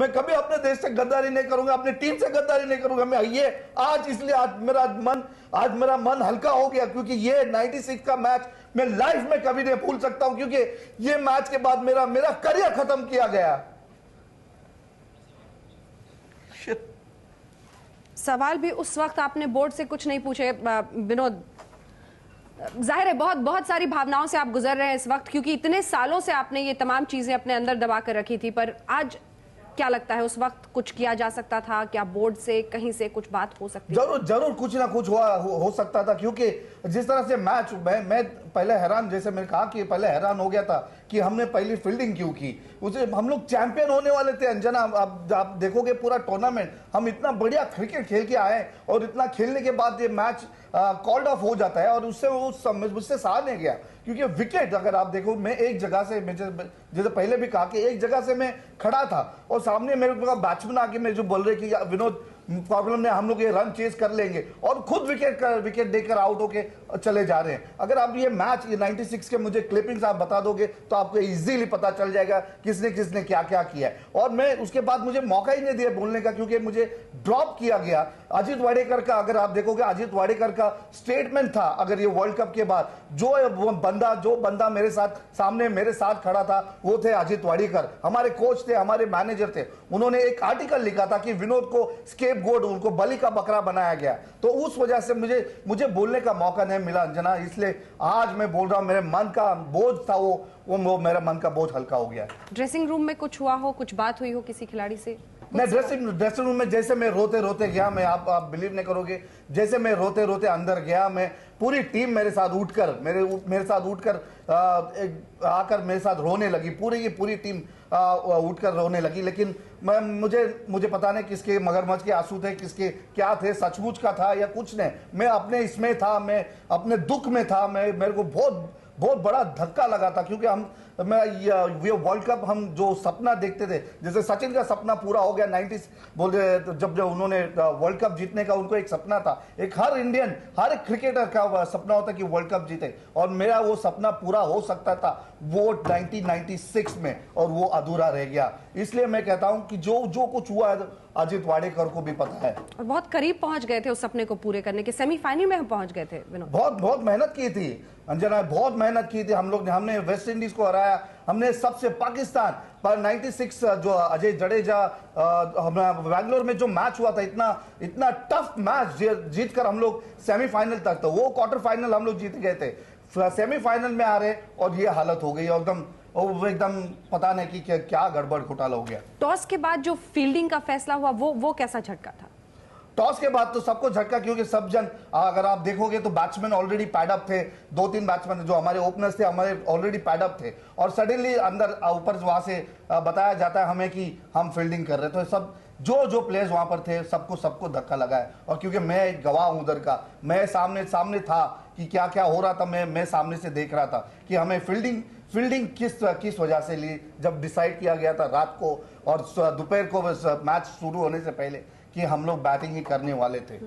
मैं कभी अपने देश से गद्दारी नहीं करूंगा, अपनी टीम से गद्दारी नहीं करूंगा। मैं ये आज इसलिए आज मेरा मन हल्का हो गया, क्योंकि ये 96 का मैच मैं लाइफ में कभी नहीं भूल सकता हूं, क्योंकि ये मैच के बाद मेरा करियर खत्म किया गया। सवाल भी उस वक्त आपने बोर्ड से कुछ नहीं पूछे विनोद। जाहिर है बहुत सारी भावनाओं से आप गुजर रहे हैं इस वक्त, क्योंकि इतने सालों से आपने ये तमाम चीजें अपने अंदर दबा कर रखी थी। पर आज क्या लगता है, उस वक्त कुछ किया जा सकता था क्या? बोर्ड से कहीं से कुछ बात हो सकती? जरूर कुछ ना कुछ हो सकता था, क्योंकि जिस तरह से मैच मैं पहले हैरान, जैसे मैंने कहा कि पहले हैरान हो गया था कि हमने पहली फील्डिंग क्यों की। उसे हम लोग चैंपियन होने वाले थे अंजना। आप देखोगे पूरा टूर्नामेंट हम इतना बढ़िया क्रिकेट खेल के आए, और इतना खेलने के बाद ये मैच कॉल्ड ऑफ हो जाता है, और मुझसे सहा नहीं गया। क्योंकि विकेट अगर आप देखो, मैं एक जगह से, जैसे पहले भी कहा कि एक जगह से मैं खड़ा था और सामने मेरे को बैट्समैन आके मेरे जो बोल रहे कि विनोद प्रॉब्लम नहीं, हम लोग ये रन चेज कर लेंगे, और खुद विकेट देकर आउट होके चले जा रहे हैं। अगर आप ये मैच 96 के मुझे क्लिपिंग्स आप बता दोगे तो आपको इजीली पता चल जाएगा किसने किसने क्या क्या किया है। और मैं उसके बाद मुझे मौका ही नहीं दिया बोलने का, क्योंकि मुझे ड्रॉप किया गया। अजीत वाडेकर का अगर आप देखोगे, अजीत वाडेकर का स्टेटमेंट था, अगर ये वर्ल्ड कप के बाद जो बंदा मेरे साथ सामने मेरे साथ खड़ा था वो थे अजीत वाडेकर, हमारे कोच थे, हमारे मैनेजर थे। उन्होंने एक आर्टिकल लिखा था कि विनोद को स्केपगोट, उनको बलि का बकरा बनाया गया। तो उस वजह से मुझे बोलने का मौका नहीं मिला अंजना, इसलिए आज मैं बोल रहा हूं। मेरे मन का बोझ था वो मेरा मन का बोझ हल्का हो गया। ड्रेसिंग रूम में कुछ हुआ हो, कुछ बात हुई हो किसी खिलाड़ी से? मैं ड्रेसिंग रूम में जैसे मैं रोते रोते गया, मैं आप बिलीव नहीं करोगे, जैसे मैं रोते रोते अंदर गया, मैं पूरी टीम मेरे साथ उठकर आकर मेरे साथ रोने लगी। पूरी टीम उठकर रोने लगी। लेकिन मुझे पता नहीं किसके मगरमच्छ के आंसू थे, किसके क्या थे, सचमुच का था या कुछ नहीं। मैं अपने इसमें था, मैं अपने दुख में था। मेरे को बहुत बड़ा धक्का लगा था, क्योंकि ये वर्ल्ड कप हम जो सपना देखते थे, जैसे सचिन का सपना पूरा हो गया 90 बोल रहे, जब उन्होंने वर्ल्ड कप जीतने का उनको एक सपना था, एक हर इंडियन हर एक क्रिकेटर का सपना होता कि वर्ल्ड कप जीते, और मेरा वो सपना पूरा हो सकता था वो 1996 में, और वो अधूरा रह गया। इसलिए मैं कहता हूं कि जो कुछ हुआ अजीत वाडेकर को भी पता है, और बहुत करीब पहुंच गए थे उस सपने को पूरे करने के। सेमीफाइनल में हम पहुंच गए थे विनोद। बहुत मेहनत की थी अंजना, बहुत मेहनत की थी हम लोग ने। हमने वेस्ट इंडीज को हराया, हमने सबसे पाकिस्तान पर 96 जो अजय जडेजा बैंगलोर में जो मैच हुआ था, इतना टफ मैच जीतकर हम लोग सेमीफाइनल तक, तो वो क्वार्टर फाइनल हम लोग जीत गए थे, सेमीफाइनल में आ रहे और ये हालत हो गई एकदम पता नहीं कि क्या गड़बड़ घोटाला हो गया। टॉस के बाद जो फील्डिंग का फैसला हुआ वो कैसा झटका था? टॉस के बाद तो सबको झटका, क्योंकि सब जन अगर आप देखोगे तो बैट्समैन ऑलरेडी पैड अप थे, 2-3 बैट्समैन जो हमारे ओपनर्स थे हमारे ऑलरेडी पैड अप थे, और सडनली अंदर ऊपर वहां से बताया जाता है हमें कि हम फील्डिंग कर रहे थे। तो सब जो प्लेयर्स वहां पर थे सबको धक्का लगा है। और क्योंकि मैं एक गवाह हूं उधर का, मैं सामने था कि क्या क्या हो रहा था, मैं सामने से देख रहा था कि हमें फील्डिंग किस वजह से ली। जब डिसाइड किया गया था रात को और दोपहर को मैच शुरू होने से पहले कि हम लोग बैटिंग ही करने वाले थे।